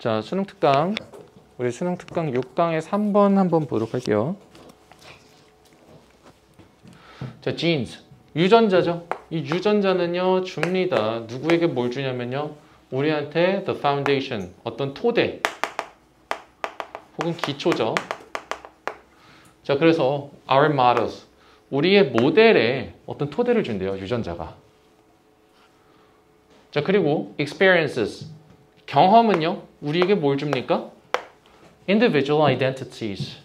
자, 수능 특강. 우리 수능 특강 6강의 3번 한번 보도록 할게요. 자, jeans. 유전자죠. 이 유전자는요, 줍니다. 누구에게 뭘 주냐면요. 우리한테 the foundation, 어떤 토대, 혹은 기초죠. 자, 그래서 our models, 우리의 모델에 어떤 토대를 준대요, 유전자가. 자, 그리고 experiences, 경험은요, 우리에게 뭘 줍니까? individual identities,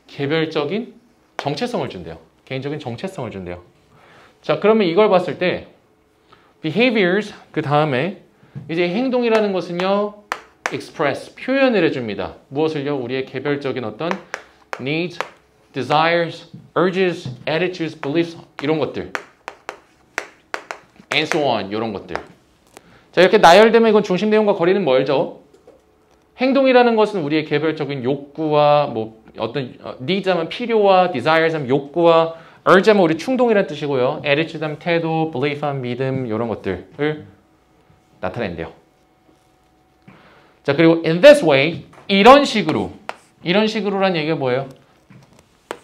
개별적인 정체성을 준대요. 개인적인 정체성을 준대요. 자, 그러면 이걸 봤을 때 behaviors, 그 다음에 이제 행동이라는 것은요, express, 표현을 해줍니다. 무엇을요? 우리의 개별적인 어떤 needs, desires, urges, attitudes, beliefs, 이런 것들, and so on, 이런 것들. 자, 이렇게 나열되면 이건 중심 내용과 거리는 멀죠. 행동이라는 것은 우리의 개별적인 욕구와 뭐 어떤 needs 하면 필요와, desires 하면 욕구와, urge 하면 우리 충동이라는 뜻이고요. attitude 하면 태도, belief 하면 믿음, 이런 것들을 나타낸대요. 자, 그리고 in this way, 이런 식으로란 얘기가 뭐예요?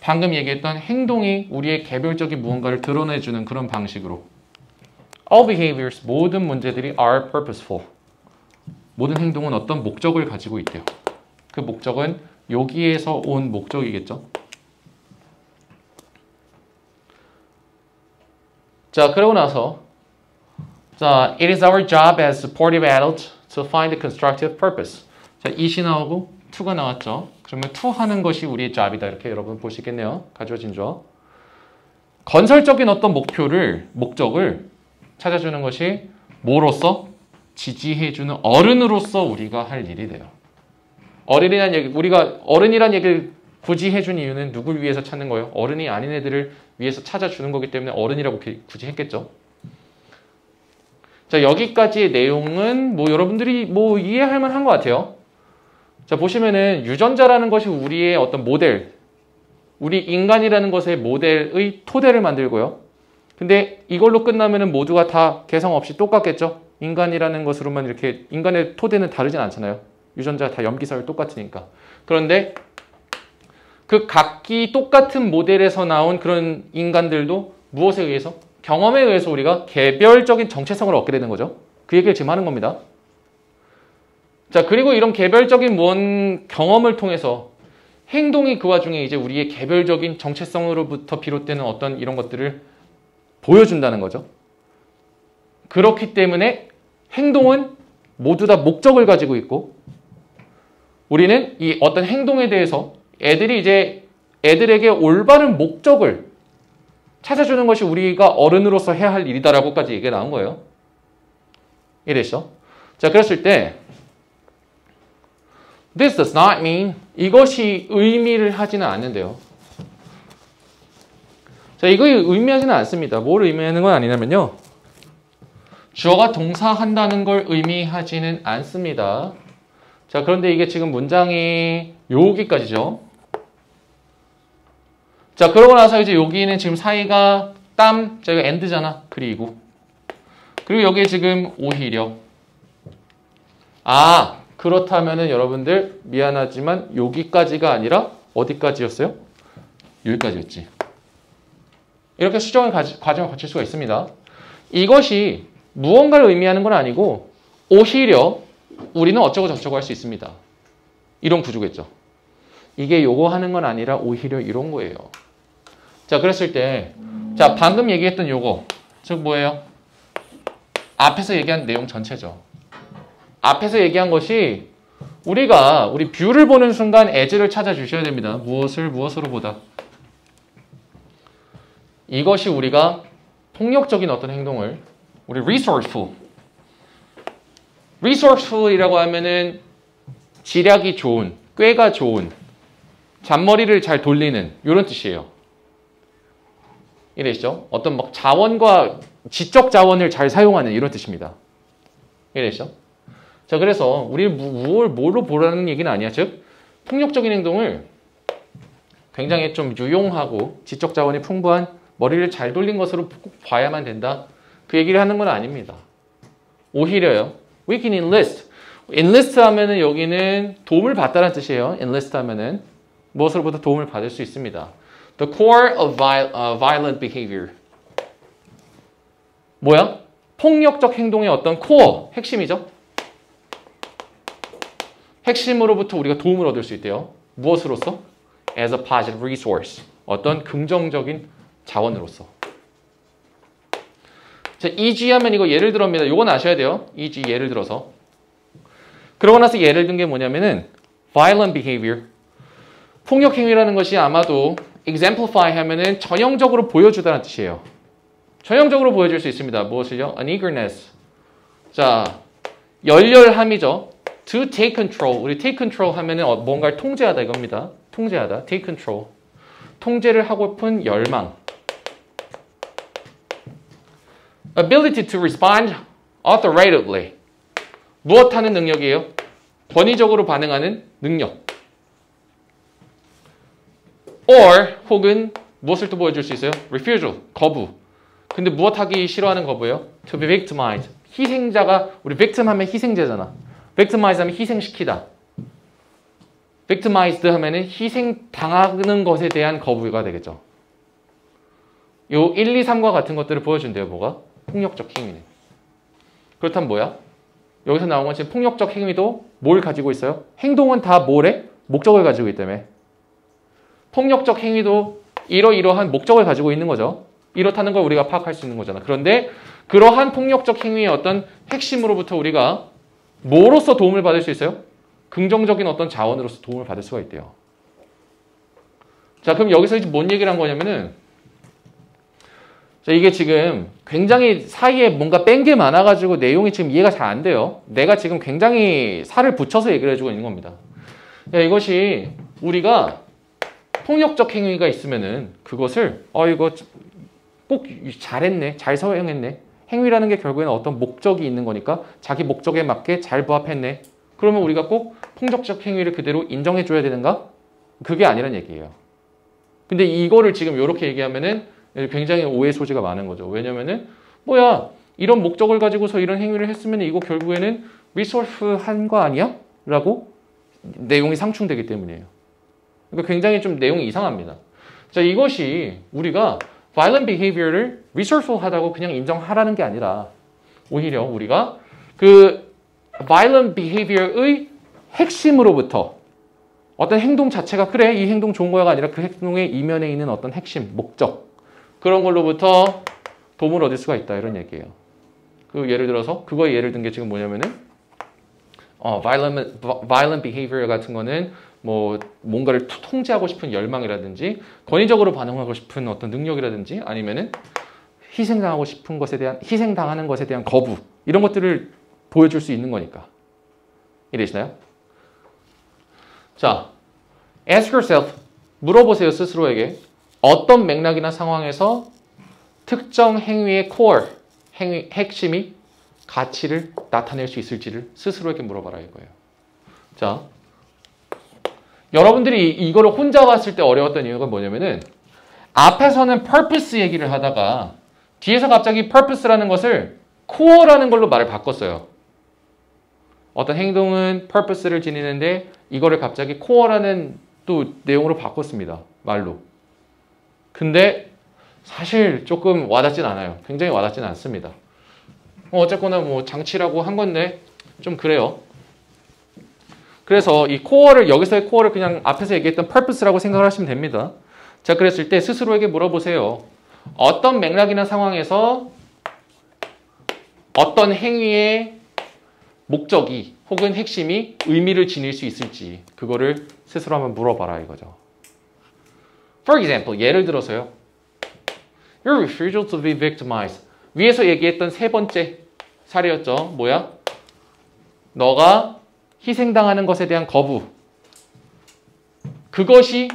방금 얘기했던 행동이 우리의 개별적인 무언가를 드러내주는 그런 방식으로. All behaviors, 모든 문제들이 are purposeful. 모든 행동은 어떤 목적을 가지고 있대요. 그 목적은 여기에서 온 목적이겠죠. 자, 그러고 나서 자, it is our job as supportive adults to find a constructive purpose. 자, it이 나오고 to가 나왔죠. 그러면 to 하는 것이 우리의 job이다. 이렇게 여러분 볼 수 있겠네요. 가져진 조. 건설적인 어떤 목적을 찾아주는 것이 뭐로서? 지지해주는 어른으로서 우리가 할 일이 돼요. 우리가 어른이란 얘기를 굳이 해준 이유는 누굴 위해서 찾는 거예요? 어른이 아닌 애들을 위해서 찾아주는 거기 때문에 어른이라고 굳이 했겠죠. 자, 여기까지의 내용은 뭐 여러분들이 뭐 이해할 만한 것 같아요. 자, 보시면은 유전자라는 것이 우리의 어떤 모델, 우리 인간이라는 것의 모델의 토대를 만들고요. 근데 이걸로 끝나면은 모두가 다 개성 없이 똑같겠죠? 인간이라는 것으로만 이렇게, 인간의 토대는 다르진 않잖아요. 유전자 다 염기서열 똑같으니까. 그런데 그 각기 똑같은 모델에서 나온 그런 인간들도 무엇에 의해서? 경험에 의해서 우리가 개별적인 정체성을 얻게 되는 거죠. 그 얘기를 지금 하는 겁니다. 자, 그리고 이런 개별적인 경험을 통해서 행동이 그 와중에 이제 우리의 개별적인 정체성으로부터 비롯되는 어떤 이런 것들을 보여준다는 거죠. 그렇기 때문에 행동은 모두 다 목적을 가지고 있고, 우리는 이 어떤 행동에 대해서 애들에게 올바른 목적을 찾아주는 것이 우리가 어른으로서 해야 할 일이다라고까지 얘기가 나온 거예요. 이랬죠? 자, 그랬을 때 This does not mean, 이것이 의미를 하지는 않는데요. 자, 이거 의미하지는 않습니다. 뭘 의미하는 건 아니냐면요. 주어가 동사한다는 걸 의미하지는 않습니다. 자, 그런데 이게 지금 문장이 여기까지죠. 자, 그러고 나서 이제 여기는 지금 사이가 땀, 자, 이거 and잖아. 그리고 여기에 지금 오히려. 아, 그렇다면은 여러분들 미안하지만 여기까지가 아니라 어디까지였어요? 여기까지였지. 이렇게 수정의 과정을 거칠 수가 있습니다. 이것이 무언가를 의미하는 건 아니고 오히려 우리는 어쩌고 저쩌고 할 수 있습니다. 이런 구조겠죠. 이게 요거 하는 건 아니라 오히려 이런 거예요. 자, 그랬을 때, 자, 방금 얘기했던 요거, 즉 뭐예요? 앞에서 얘기한 내용 전체죠. 앞에서 얘기한 것이 우리 뷰를 보는 순간 as를 찾아주셔야 됩니다. 무엇으로 보다. 이것이 우리가 폭력적인 어떤 행동을, 우리 resourceful이라고 하면은 지략이 좋은, 꾀가 좋은, 잔머리를 잘 돌리는 이런 뜻이에요. 이랬죠? 어떤 막 지적 자원을 잘 사용하는 이런 뜻입니다. 이랬죠? 자, 그래서 우리 뭘로 보라는 얘기는 아니야. 즉, 폭력적인 행동을 굉장히 좀 유용하고 지적 자원이 풍부한 머리를 잘 돌린 것으로 봐야만 된다. 그 얘기를 하는 건 아닙니다. 오히려요. We can enlist. enlist 하면은 여기는 도움을 받다라는 뜻이에요. enlist 하면은 무엇으로부터 도움을 받을 수 있습니다. The core of violent behavior. 뭐야? 폭력적 행동의 어떤 core, 핵심이죠. 핵심으로부터 우리가 도움을 얻을 수 있대요. 무엇으로서? As a positive resource. 어떤 긍정적인 자원으로서. 자, e.g. 하면 이거 예를 들어입니다. 이건 아셔야 돼요. e.g. 예를 들어서. 그러고 나서 예를 든 게 뭐냐면은 violent behavior. 폭력 행위라는 것이 아마도 exemplify 하면은 전형적으로 보여주다는 뜻이에요. 전형적으로 보여줄 수 있습니다. 무엇을요? An eagerness. 자, 열렬함이죠. To take control. 우리 take control 하면은 뭔가를 통제하다 이겁니다. 통제하다. take control. 통제를 하고픈 열망. Ability to respond authoritatively. 무엇 하는 능력이에요? 권위적으로 반응하는 능력. Or 혹은 무엇을 또 보여줄 수 있어요? Refusal. 거부. 근데 무엇 하기 싫어하는 거부예요? To be victimized. 희생자가 우리 victim 하면 희생자잖아. victimize 하면 희생시키다. victimized 하면은 희생당하는 것에 대한 거부가 되겠죠. 요 1, 2, 3과 같은 것들을 보여준대요. 뭐가? 폭력적 행위는. 그렇다면 뭐야? 여기서 나온 건 지금 폭력적 행위도 뭘 가지고 있어요? 행동은 다 뭐래? 목적을 가지고 있다며. 폭력적 행위도 이러이러한 목적을 가지고 있는 거죠. 이렇다는 걸 우리가 파악할 수 있는 거잖아. 그런데 그러한 폭력적 행위의 어떤 핵심으로부터 우리가 뭐로서 도움을 받을 수 있어요? 긍정적인 어떤 자원으로서 도움을 받을 수가 있대요. 자, 그럼 여기서 이제 뭔 얘기를 한 거냐면은 자, 이게 지금 굉장히 사이에 뭔가 뺀 게 많아가지고 내용이 지금 이해가 잘 안 돼요. 내가 지금 굉장히 살을 붙여서 얘기를 해주고 있는 겁니다. 야, 이것이 우리가 폭력적 행위가 있으면은 그것을 이거 꼭 잘했네, 잘 서행했네. 행위라는 게 결국에는 어떤 목적이 있는 거니까 자기 목적에 맞게 잘 부합했네. 그러면 우리가 꼭 폭력적 행위를 그대로 인정해줘야 되는가? 그게 아니란 얘기예요. 근데 이거를 지금 이렇게 얘기하면은 굉장히 오해 소지가 많은 거죠. 왜냐면은 뭐야 이런 목적을 가지고서 이런 행위를 했으면 이거 결국에는 리소스한 거 아니야? 라고 내용이 상충되기 때문이에요. 그러니까 굉장히 좀 내용이 이상합니다. 자, 이것이 우리가 violent behavior를 resourceful하다고 그냥 인정하라는 게 아니라 오히려 우리가 그 violent behavior의 핵심으로부터 어떤 행동 자체가 그래 이 행동 좋은 거야가 아니라 그 행동의 이면에 있는 어떤 핵심, 목적 그런 걸로부터 도움을 얻을 수가 있다 이런 얘기예요. 그 예를 들어서 그거에 예를 든 게 지금 뭐냐면은 violent behavior 같은 거는 뭐 뭔가를 통제하고 싶은 열망이라든지 권위적으로 반응하고 싶은 어떤 능력이라든지 아니면은 희생당하고 싶은 것에 대한 희생당하는 것에 대한 거부 이런 것들을 보여줄 수 있는 거니까 이해되시나요? 자, ask yourself 물어보세요 스스로에게 어떤 맥락이나 상황에서 특정 행위의 core 행위 핵심이 가치를 나타낼 수 있을지를 스스로에게 물어봐라 이거예요. 자. 여러분들이 이거를 혼자 봤을 때 어려웠던 이유가 뭐냐면은 앞에서는 purpose 얘기를 하다가 뒤에서 갑자기 purpose라는 것을 core라는 걸로 말을 바꿨어요. 어떤 행동은 purpose를 지니는데 이거를 갑자기 core라는 또 내용으로 바꿨습니다. 말로. 근데 사실 조금 와닿진 않아요. 굉장히 와닿진 않습니다. 어쨌거나 뭐 장치라고 한 건데 좀 그래요. 그래서 이 코어를 여기서의 코어를 그냥 앞에서 얘기했던 purpose라고 생각을 하시면 됩니다. 자, 그랬을 때 스스로에게 물어보세요. 어떤 맥락이나 상황에서 어떤 행위의 목적이 혹은 핵심이 의미를 지닐 수 있을지 그거를 스스로 한번 물어봐라 이거죠. For example, 예를 들어서요. Your refusal to be victimized. 위에서 얘기했던 세 번째 사례였죠. 뭐야? 너가 희생당하는 것에 대한 거부. 그것으로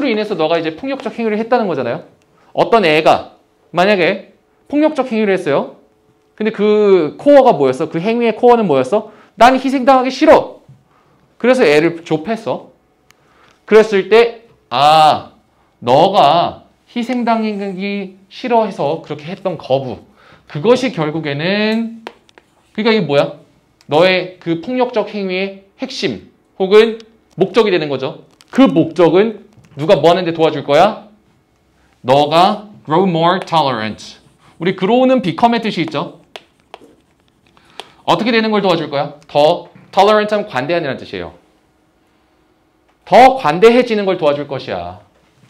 인해서 너가 이제 폭력적 행위를 했다는 거잖아요. 어떤 애가 만약에 폭력적 행위를 했어요. 근데 그 코어가 뭐였어? 그 행위의 코어는 뭐였어? 난 희생당하기 싫어. 그래서 애를 좁혔어. 그랬을 때 너가 희생당하기 싫어해서 그렇게 했던 거부. 그것이 결국에는 그러니까 이게 뭐야? 너의 그 폭력적 행위의 핵심 혹은 목적이 되는 거죠. 그 목적은 누가 뭐 하는데 도와줄 거야? 너가 grow more tolerant. 우리 grow는 become의 뜻이 있죠. 어떻게 되는 걸 도와줄 거야? 더 tolerant 하면 관대한이라는 뜻이에요. 더 관대해지는 걸 도와줄 것이야.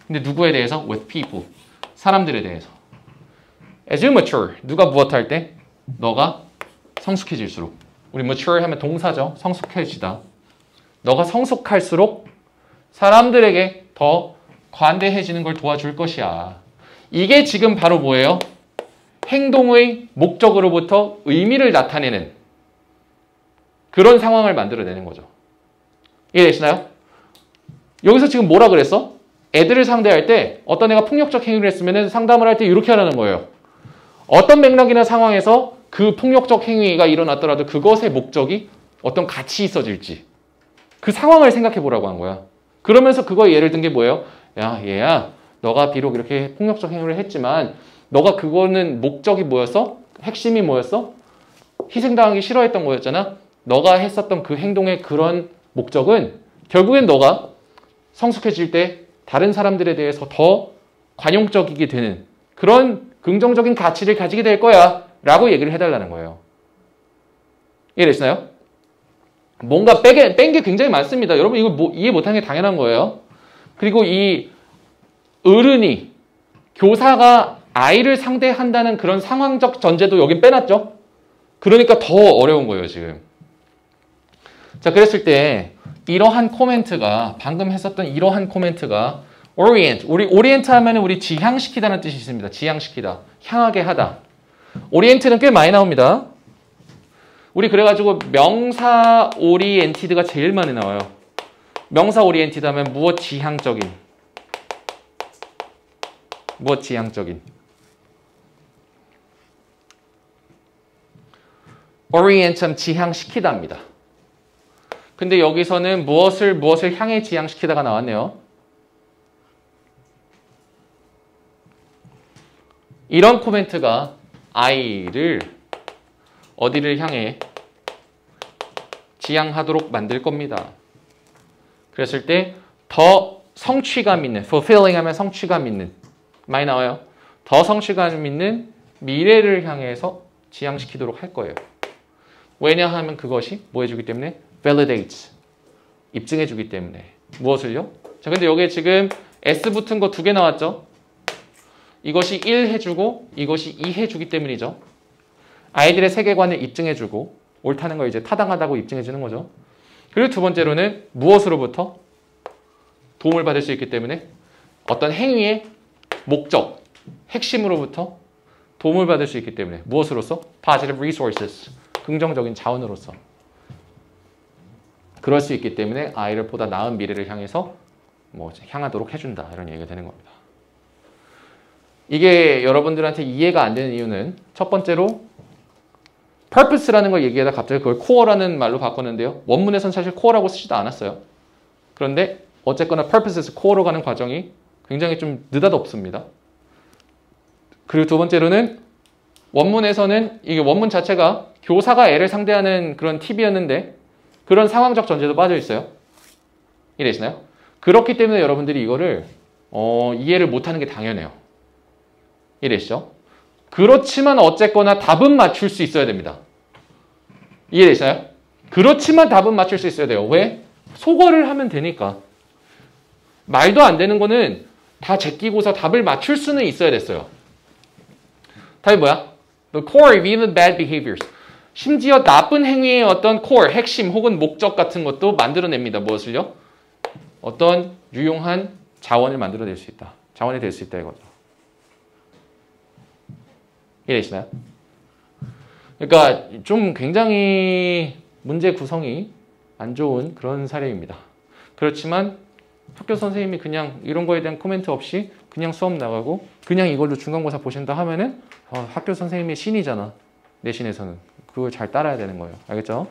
근데 누구에 대해서? with people. 사람들에 대해서. as you mature. 누가 무엇할 때? 너가 성숙해질수록. 우리 mature 하면 동사죠. 성숙해지다. 너가 성숙할수록 사람들에게 더 관대해지는 걸 도와줄 것이야. 이게 지금 바로 뭐예요? 행동의 목적으로부터 의미를 나타내는 그런 상황을 만들어내는 거죠. 이해되시나요? 여기서 지금 뭐라 그랬어? 애들을 상대할 때 어떤 애가 폭력적 행위를 했으면 상담을 할 때 이렇게 하라는 거예요. 어떤 맥락이나 상황에서 그 폭력적 행위가 일어났더라도 그것의 목적이 어떤 가치 있어질지 그 상황을 생각해 보라고 한 거야. 그러면서 그거에 예를 든 게 뭐예요? 야, 얘야, 너가 비록 이렇게 폭력적 행위를 했지만 너가 그거는 목적이 뭐였어? 핵심이 뭐였어? 희생당하기 싫어했던 거였잖아. 너가 했었던 그 행동의 그런 목적은 결국엔 너가 성숙해질 때 다른 사람들에 대해서 더 관용적이게 되는 그런 긍정적인 가치를 가지게 될 거야 라고 얘기를 해달라는 거예요. 이해되시나요? 뭔가 뺀 게 굉장히 많습니다. 여러분 이거 이해 못하는 게 당연한 거예요. 그리고 이 어른이 교사가 아이를 상대한다는 그런 상황적 전제도 여긴 빼놨죠. 그러니까 더 어려운 거예요 지금. 자, 그랬을 때 이러한 코멘트가 방금 했었던 이러한 코멘트가 orient. 우리 orient 하면 우리 지향시키다는 뜻이 있습니다. 지향시키다. 향하게 하다. orient는 꽤 많이 나옵니다. 우리 그래가지고 명사 oriented가 제일 많이 나와요. 명사 oriented 하면 무엇 지향적인. 무엇 지향적인. orient 하면 지향시키다입니다. 근데 여기서는 무엇을 향해 지향시키다가 나왔네요. 이런 코멘트가 아이를 어디를 향해 지향하도록 만들 겁니다. 그랬을 때 더 성취감 있는, fulfilling 하면 성취감 있는, 많이 나와요. 더 성취감 있는 미래를 향해서 지향시키도록 할 거예요. 왜냐하면 그것이 뭐 해주기 때문에? validates. 입증해주기 때문에. 무엇을요? 자, 근데 여기에 지금 S 붙은 거 2개 나왔죠? 이것이 1 해주고 이것이 2 해주기 때문이죠. 아이들의 세계관을 입증해주고 옳다는 걸 이제 타당하다고 입증해주는 거죠. 그리고 두 번째로는 무엇으로부터 도움을 받을 수 있기 때문에 어떤 행위의 목적, 핵심으로부터 도움을 받을 수 있기 때문에 무엇으로서? positive resources. 긍정적인 자원으로서. 그럴 수 있기 때문에 아이를 보다 나은 미래를 향해서 향하도록 해준다. 이런 얘기가 되는 겁니다. 이게 여러분들한테 이해가 안 되는 이유는 첫 번째로 purpose라는 걸 얘기하다 갑자기 그걸 core라는 말로 바꿨는데요. 원문에서는 사실 core라고 쓰지도 않았어요. 그런데 어쨌거나 purpose에서 core로 가는 과정이 굉장히 좀 느닷없습니다. 그리고 두 번째로는 원문에서는 이게 원문 자체가 교사가 애를 상대하는 그런 팁이었는데 그런 상황적 전제도 빠져 있어요. 이해되시나요? 그렇기 때문에 여러분들이 이거를 이해를 못하는 게 당연해요. 이해되시죠? 그렇지만 어쨌거나 답은 맞출 수 있어야 됩니다. 이해되시나요? 그렇지만 답은 맞출 수 있어야 돼요. 왜? 속어를 하면 되니까. 말도 안 되는 거는 다 제끼고서 답을 맞출 수는 있어야 됐어요. 답이 뭐야? The core of even bad behaviors. 심지어 나쁜 행위의 어떤 core, 핵심 혹은 목적 같은 것도 만들어냅니다. 무엇을요? 어떤 유용한 자원을 만들어낼 수 있다. 자원이 될 수 있다 이거죠. 이해되시나요? 그러니까 좀 굉장히 문제 구성이 안 좋은 그런 사례입니다. 그렇지만 학교 선생님이 그냥 이런 거에 대한 코멘트 없이 그냥 수업 나가고 그냥 이걸로 중간고사 보신다 하면은 학교 선생님이 신이잖아. 내신에서는. 그걸 잘 따라야 되는 거예요. 알겠죠?